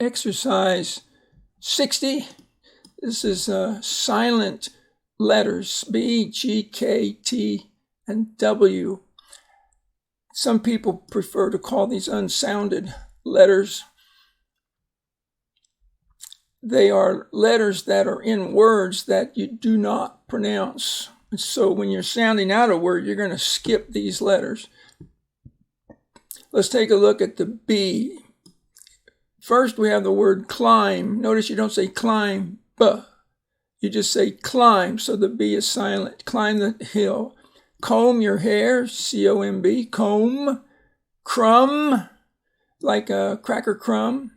exercise 60. This is silent letters, B, G, K, T, and W. Some people prefer to call these unsounded letters. They are letters that are in words that you do not pronounce. So when you're sounding out a word, you're going to skip these letters. Let's take a look at the B. First, we have the word climb. Notice you don't say climb, you just say climb, so the B is silent. Climb the hill. Comb your hair, C-O-M-B, comb. Crumb, like a cracker crumb.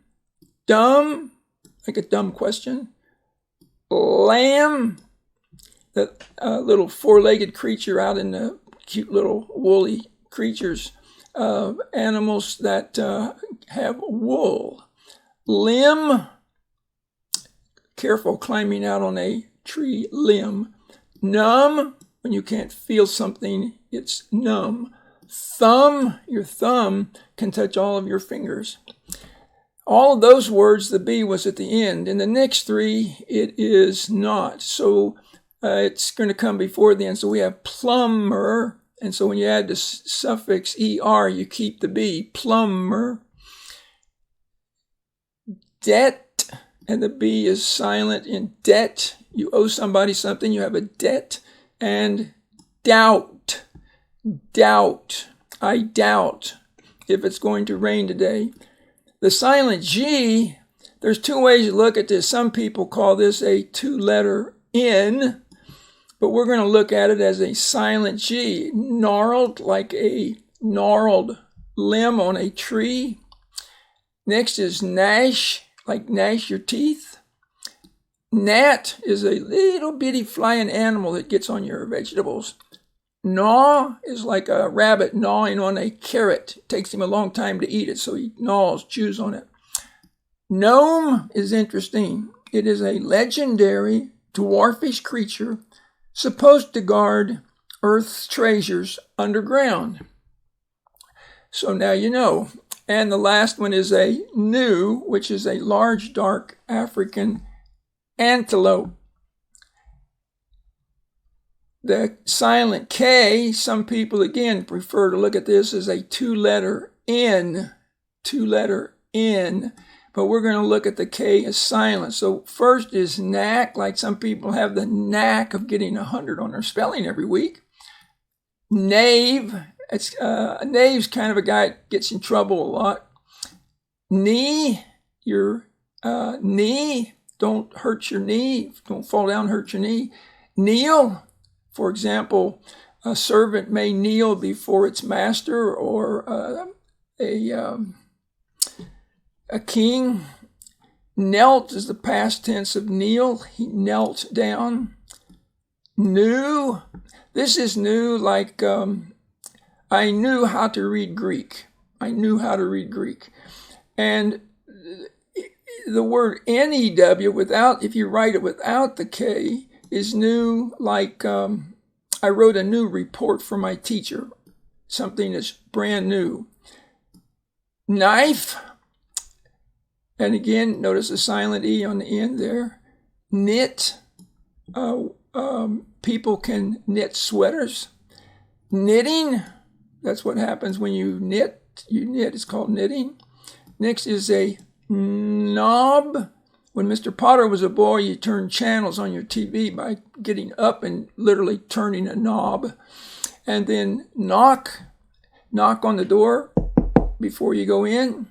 Dumb, like a dumb question. Lamb, that little four-legged creature out in the cute little woolly creatures, animals that have wool. Limb, careful climbing out on a tree limb. Numb, when you can't feel something, it's numb. Thumb, your thumb can touch all of your fingers. All of those words, the B was at the end. In the next three, it is not. So it's going to come before the end. So we have plumber. And so when you add the suffix ER, you keep the B. Plumber. Debt. And the B is silent in debt. You owe somebody something. You have a debt. And doubt. Doubt. I doubt if it's going to rain today. The silent G, there's two ways to look at this. Some people call this a two-letter N, but we're going to look at it as a silent G. Gnarled, like a gnarled limb on a tree. Next is gnash, like gnash your teeth. Gnat is a little bitty flying animal that gets on your vegetables. Gnaw is like a rabbit gnawing on a carrot. It takes him a long time to eat it, so he gnaws, chews on it. Gnome is interesting. It is a legendary dwarfish creature supposed to guard Earth's treasures underground. So now you know. And the last one is a gnu, which is a large, dark African antelope. The silent K, some people again prefer to look at this as a two-letter N, but we're going to look at the K as silent. So first is knack, like some people have the knack of getting 100 on their spelling every week. Knave, a knave's kind of a guy that gets in trouble a lot. Knee, your knee, don't hurt your knee, don't fall down, hurt your knee. Kneel. For example, a servant may kneel before its master, or a king. Knelt is the past tense of kneel. He knelt down. Knew. This is new, like I knew how to read Greek. I knew how to read Greek. And the word N-E-W, if you write it without the K, is new, like I wrote a new report for my teacher, something that's brand new. Knife, and again, notice the silent E on the end there. Knit, people can knit sweaters. Knitting, that's what happens when you knit. You knit, it's called knitting. Next is a knob. When Mr. Potter was a boy, you turned channels on your TV by getting up and literally turning a knob. And then knock on the door before you go in.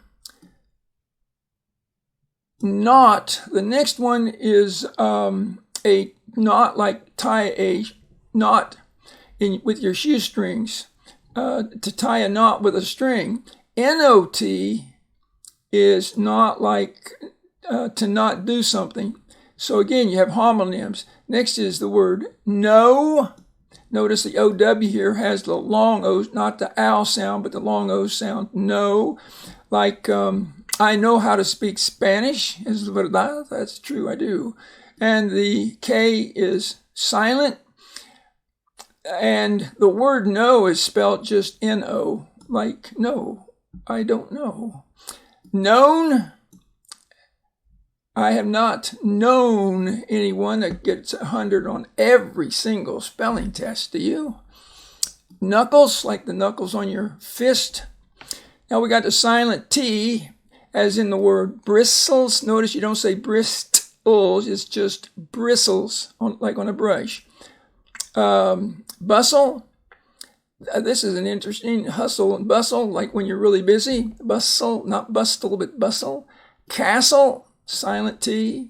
Knot. The next one is a knot, like tie a knot with your shoestrings. To tie a knot with a string. N-O-T is not like to not do something. So again, you have homonyms. Next is the word know. Notice the O-W here has the long O's, not the ow sound, but the long O sound. Know. Like, I know how to speak Spanish. Is verdad? That's true, I do. And the K is silent. And the word know is spelled just N-O, like no, I don't know. Known. I have not known anyone that gets 100 on every single spelling test. Do you? Knuckles, like the knuckles on your fist. Now we got the silent T, as in the word bristles. Notice you don't say bristles, it's just bristles, like on a brush. Bustle. This is an interesting hustle and bustle, like when you're really busy. Bustle, not bustle, but bustle. Castle, silent T.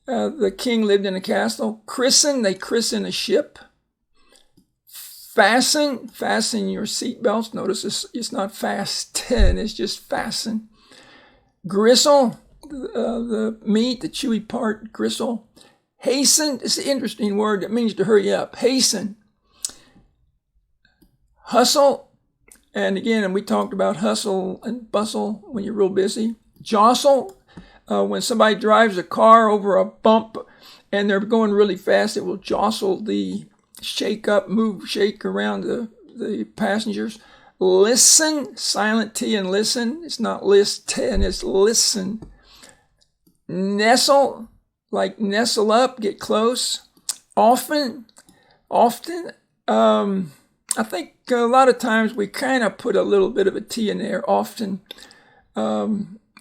The king lived in a castle. Christen, they christen a ship. Fasten your seatbelts. Notice it's not fasten, it's just fasten. Gristle, the meat, the chewy part, gristle. Hasten, it's an interesting word that means to hurry up. Hasten. Hustle, and again, we talked about hustle and bustle when you're real busy. Jostle, when somebody drives a car over a bump and they're going really fast, it will jostle the shake around the passengers. Listen, silent T and listen. It's not listen, it's listen. Nestle, like nestle up, get close. Often, I think a lot of times we kind of put a little bit of a T in there. Often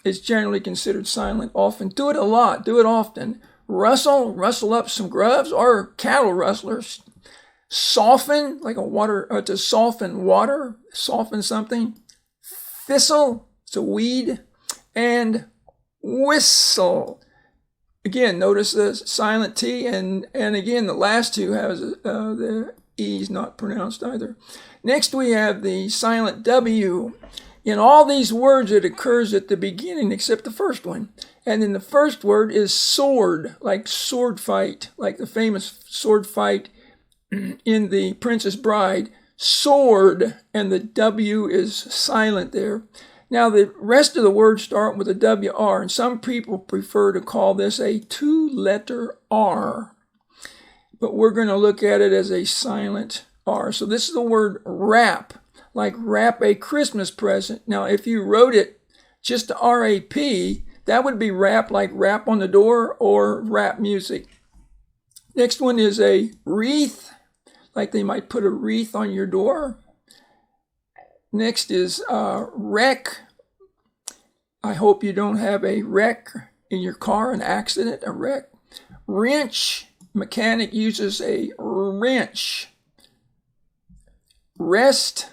is generally considered silent. Often, do it a lot, do it often. Rustle up some grubs or cattle rustlers. Soften, like a water, to soften water, soften something. Thistle, it's a weed. And whistle. Again, notice the silent T, and again, the last two has the E's not pronounced either. Next, we have the silent W. In all these words, it occurs at the beginning, except the first one. And then the first word is sword, like sword fight, like the famous sword fight in The Princess Bride. Sword, and the W is silent there. Now, the rest of the words start with a WR, and some people prefer to call this a two-letter R. But we're going to look at it as a silent R. So this is the word wrap, like wrap a Christmas present. Now, if you wrote it just R-A-P, that would be rap, like rap on the door or rap music. Next one is a wreath, like they might put a wreath on your door. Next is wreck. I hope you don't have a wreck in your car, an accident, a wreck. Wrench. Mechanic uses a wrench. Rest.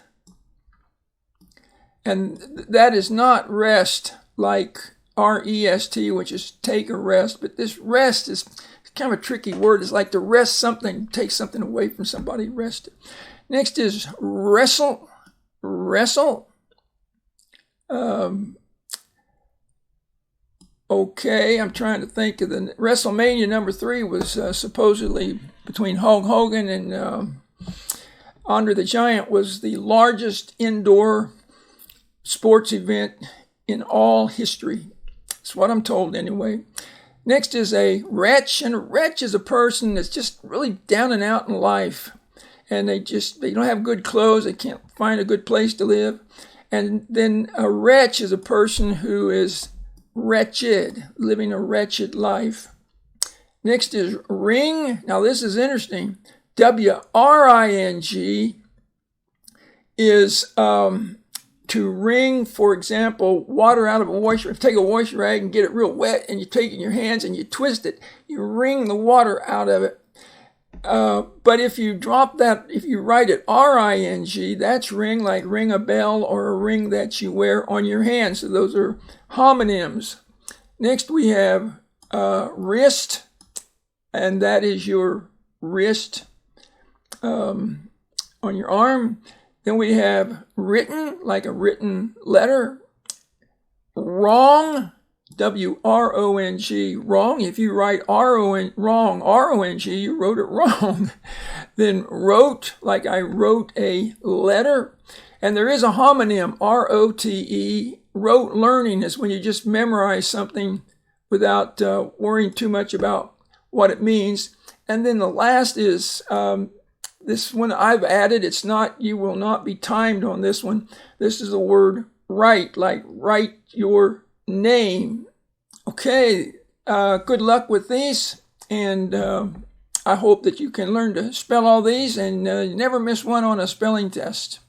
And that is not rest like R-E-S-T, which is take a rest. But this rest is kind of a tricky word. It's like to rest something, take something away from somebody, rest it. Next is wrestle. Okay, I'm trying to think of the WrestleMania number 3 was supposedly between Hulk Hogan and Andre the Giant, was the largest indoor sports event in all history. That's what I'm told anyway. Next is a wretch, and a wretch is a person that's just really down and out in life. And they don't have good clothes, they can't find a good place to live. And then a wretch is a person who is wretched, living a wretched life. Next is ring. Now this is interesting. W-R-I-N-G is to wring, for example, water out of a washer. Take a wash rag and get it real wet, and you take it in your hands and you twist it. You wring the water out of it. But if you drop that, if you write it R-I-N-G, that's ring, like ring a bell or a ring that you wear on your hand. So those are homonyms. Next we have wrist, and that is your wrist on your arm. Then we have written, like a written letter. Wrong, W-R-O-N-G, wrong. If you write wrong, R-O-N-G, you wrote it wrong. Then wrote, like I wrote a letter. And there is a homonym, R-O-T-E. Rote learning is when you just memorize something without worrying too much about what it means. And then the last is, this one I've added, it's not, you will not be timed on this one. This is the word write, like write your name. Okay, good luck with these, and I hope that you can learn to spell all these and never miss one on a spelling test.